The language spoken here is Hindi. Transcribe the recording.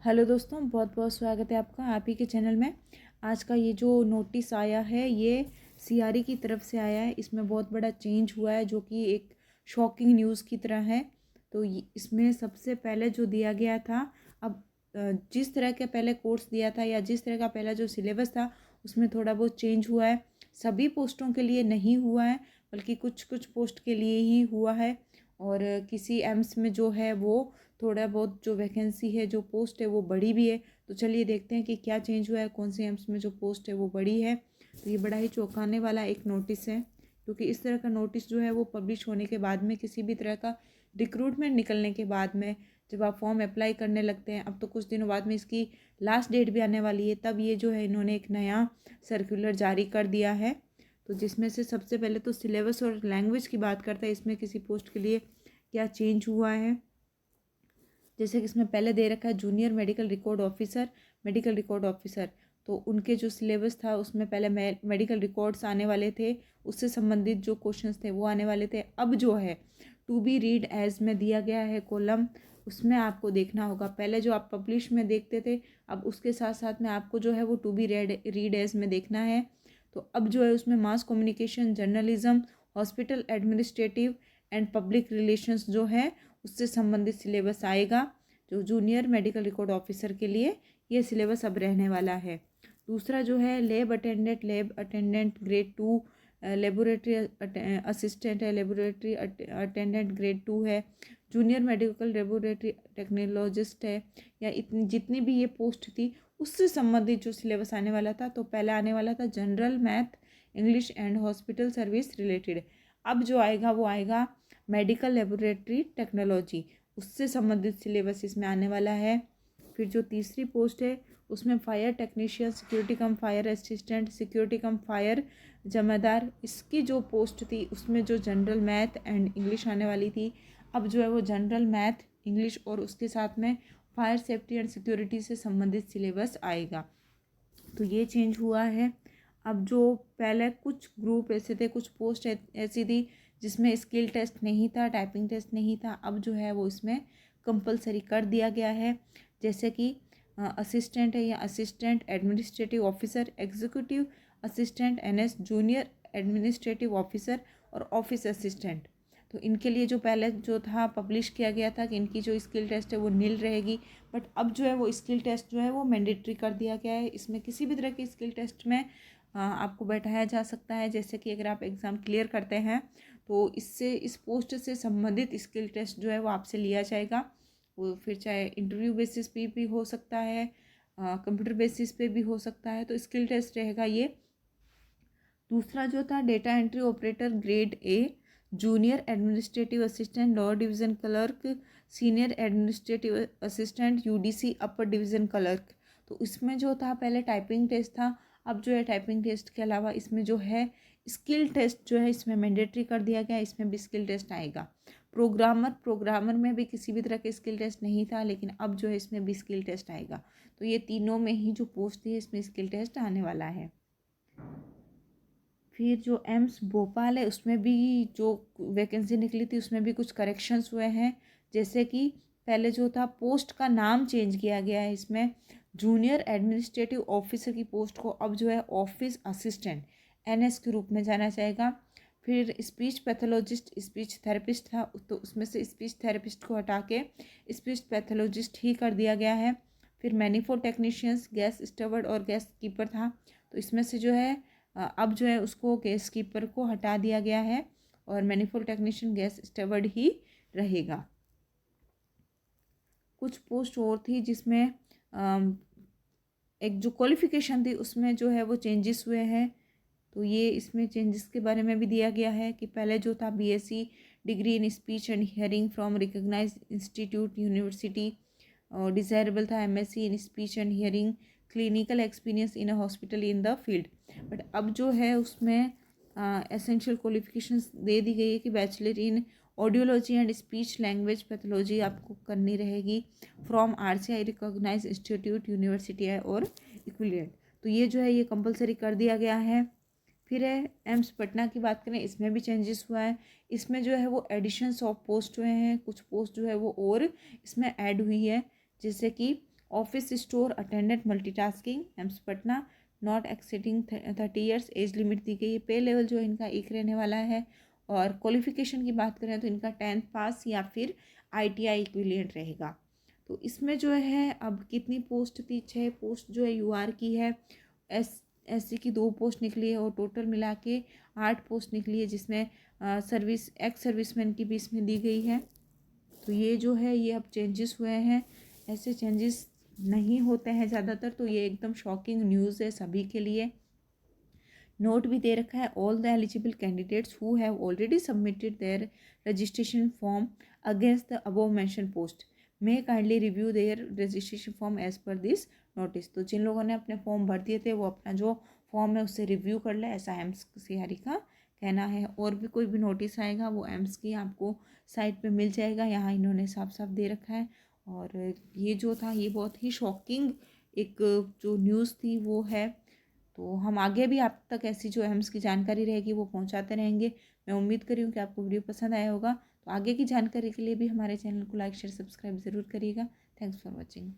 हेलो दोस्तों, बहुत बहुत स्वागत है आपका आप ही के चैनल में। आज का ये जो नोटिस आया है ये सीआरई की तरफ से आया है। इसमें बहुत बड़ा चेंज हुआ है जो कि एक शॉकिंग न्यूज़ की तरह है। तो इसमें सबसे पहले जो दिया गया था, अब जिस तरह के पहले कोर्स दिया था या जिस तरह का पहला जो सिलेबस था उसमें थोड़ा बहुत चेंज हुआ है। सभी पोस्टों के लिए नहीं हुआ है, बल्कि कुछ कुछ पोस्ट के लिए ही हुआ है। और किसी एम्स में जो है वो थोड़ा बहुत जो वैकेंसी है, जो पोस्ट है वो बढ़ी भी है। तो चलिए देखते हैं कि क्या चेंज हुआ है, कौन से एम्स में जो पोस्ट है वो बढ़ी है। तो ये बड़ा ही चौंकाने वाला एक नोटिस है, क्योंकि इस तरह का नोटिस जो है वो पब्लिश होने के बाद में, किसी भी तरह का रिक्रूटमेंट निकलने के बाद में, जब आप फॉर्म अप्लाई करने लगते हैं, अब तो कुछ दिनों बाद में इसकी लास्ट डेट भी आने वाली है, तब ये जो है इन्होंने एक नया सर्कुलर जारी कर दिया है। तो जिसमें से सबसे पहले तो सिलेबस और लैंग्वेज की बात करता है, इसमें किसी पोस्ट के लिए क्या चेंज हुआ है। जैसे कि इसमें पहले दे रखा है junior medical record officer, medical record officer. तो उनके जो सिलेबस था उसमें पहले मेडिकल रिकॉर्ड्स आने वाले थे, उससे संबंधित जो क्वेश्चंस थे वो आने वाले थे। अब जो है टू बी रीड एज में दिया गया है कॉलम, उसमें आपको देखना होगा। पहले जो आप पब्लिश में देखते थे, अब उसके साथ साथ में आपको जो है वो टू बी रीड एज में देखना है। तो अब जो है उसमें mass communication, journalism, hospital administrative and public relations जो है उससे संबंधित सिलेबस आएगा। जो जूनियर मेडिकल रिकॉर्ड ऑफिसर के लिए ये सिलेबस अब रहने वाला है। दूसरा जो है lab attendant grade 2, laboratory assistant है, लेबोरेटरी अटेंडेंट ग्रेड 2 है, जूनियर मेडिकल लेबोरेटरी टेक्नोलॉजिस्ट है, या इतनी जितनी भी ये पोस्ट थी उससे संबंधित जो सिलेबस आने वाला था। तो पहले आने वाला था general math, English and hospital service related. अब जो आएगा वो आएगा मेडिकल लेबोरेटरी टेक्नोलॉजी, उससे संबंधित सिलेबस इसमें आने वाला है। फिर जो तीसरी पोस्ट है उसमें फायर टेक्नीशियन, सिक्योरिटी कम फायर असिस्टेंट, सिक्योरिटी कम फायर जमादार, इसकी जो पोस्ट थी उसमें जो जनरल मैथ एंड इंग्लिश आने वाली थी, अब जो है वो जनरल मैथ, इंग्लिश और उसके साथ में फायर सेफ्टी एंड सिक्योरिटी से संबंधित सिलेबस आएगा। तो ये चेंज हुआ है। अब जो पहले कुछ ग्रुप ऐसे थे, कुछ पोस्ट ऐसी थी जिसमें स्किल टेस्ट नहीं था, टाइपिंग टेस्ट नहीं था, अब जो है वो इसमें कंपलसरी कर दिया गया है। जैसे कि असिस्टेंट है या assistant administrative officer, executive assistant NS, junior administrative officer और ऑफिस असिस्टेंट। तो इनके लिए जो पहले जो था पब्लिश किया गया था कि इनकी जो स्किल टेस्ट है वो नील रहेगी, बट अब जो है वो स्किल टेस्ट जो है वो मैंडेटरी कर दिया गया है। इसमें किसी भी तरह की स्किल टेस्ट में आपको बैठाया जा सकता है। जैसे कि अगर आप एग्ज़ाम क्लियर करते हैं तो इससे, इस पोस्ट से संबंधित स्किल टेस्ट जो है वो आपसे लिया जाएगा। वो फिर चाहे इंटरव्यू बेसिस पे भी हो सकता है, कंप्यूटर बेसिस पे भी हो सकता है, तो स्किल टेस्ट रहेगा ये। दूसरा जो था data entry operator grade A, junior administrative assistant, lower division clerk, senior administrative assistant, UDC upper division clerk. तो इसमें जो था पहले टाइपिंग टेस्ट था, अब जो है टाइपिंग टेस्ट के अलावा इसमें जो है स्किल टेस्ट जो है इसमें मैंडेटरी कर दिया गया, इसमें भी स्किल टेस्ट आएगा। प्रोग्रामर में भी किसी भी तरह का स्किल टेस्ट नहीं था, लेकिन अब जो है इसमें भी स्किल टेस्ट आएगा। तो ये तीनों में ही जो पोस्ट थी इसमें स्किल टेस्ट आने वाला है। फिर जो एम्स भोपाल है उसमें भी जो वैकेंसी निकली थी उसमें भी कुछ करेक्शंस हुए हैं। जैसे कि पहले जो था पोस्ट का नाम चेंज किया गया है, इसमें जूनियर एडमिनिस्ट्रेटिव ऑफिसर की पोस्ट को अब जो है ऑफिस असिस्टेंट एनएस के रूप में जाना जाएगा। फिर स्पीच पैथोलॉजिस्ट, स्पीच थेरेपिस्ट था तो उसमें से स्पीच थेरेपिस्ट को हटा के स्पीच पैथोलॉजिस्ट ही कर दिया गया है। फिर मैनीफोल्ड टेक्नीशियंस, गैस स्टवर्ड और गैस कीपर था, तो इसमें से जो है अब जो है उसको गैस कीपर को हटा दिया गया है और मैनीफोल्ड टेक्नीशियन, गैस स्टवर्ड ही रहेगा। कुछ पोस्ट और थी जिसमें एक जो क्वालिफिकेशन थी उसमें जो है वो चेंजेस हुए हैं। तो ये इसमें चेंजेस के बारे में भी दिया गया है कि पहले जो था BSc degree in speech and hearing from recognised institute university, और डिज़ायरेबल था MSc in speech and hearing, clinical experience in a hospital in the field. But अब जो है उसमें एसेंशियल क्वालिफिकेशंस दे दी गई है कि bachelor in audiology and speech language pathology आपको करनी रहेगी from RCI recognise institute university है और इक्विवेलेंट। तो ये जो है ये कंपलसरी कर दिया गया है। फिर है एम्स पटना की बात करें, इसमें भी चेंजेस हुआ है। इसमें जो है वो एडिशंस ऑफ पोस्ट हुए हैं, कुछ पोस्ट जो है वो और इसमें ऐड हुई है। जैसे कि office store attendant multitasking, AIIMS Patna, not exceeding 30 years age limit दी गई है। पे लेवल जो इनका एक रहने वाला है। और क्वालिफिकेशन की बात करें तो इनका 10th पास या फिर ITI इक्विवेलेंट रहेगा। तो इसमें जो है अब कितनी पोस्ट थी, 6 पोस्ट जो है UR की है। SC की 2 पोस्ट निकली है और टोटल मिला के 8 पोस्ट निकली है, जिसमें सर्विस एक्स सर्विसमैन की भी इसमें दी गई है। तो ये जो है ये अब चेंजेस हुए हैं। ऐसे चेंजेस नहीं होते हैं ज़्यादातर, तो ये एकदम शॉकिंग न्यूज़ है सभी के लिए। नोट भी दे रखा है, all the eligible candidates who have already submitted their registration form against the above mention post may kindly review their registration form as per this notice. तो जिन लोगों ने अपने फॉर्म भर दिए थे वो अपना जो फॉर्म है उससे रिव्यू कर ले, ऐसा एम्स CRE का कहना है। और भी कोई भी नोटिस आएगा वो एम्स की आपको साइट पे मिल जाएगा, यहाँ इन्होंने साफ साफ दे रखा है। और ये जो था ये बहुत ही शॉकिंग एक जो न्यूज़ थी वो है। तो हम आगे भी आप तक ऐसी जो एम्स की जानकारी रहेगी वो पहुंचाते रहेंगे। मैं उम्मीद कर रही हूँ कि आपको वीडियो पसंद आया होगा। तो आगे की जानकारी के लिए भी हमारे चैनल को लाइक शेयर सब्सक्राइब ज़रूर करिएगा। Thanks for watching.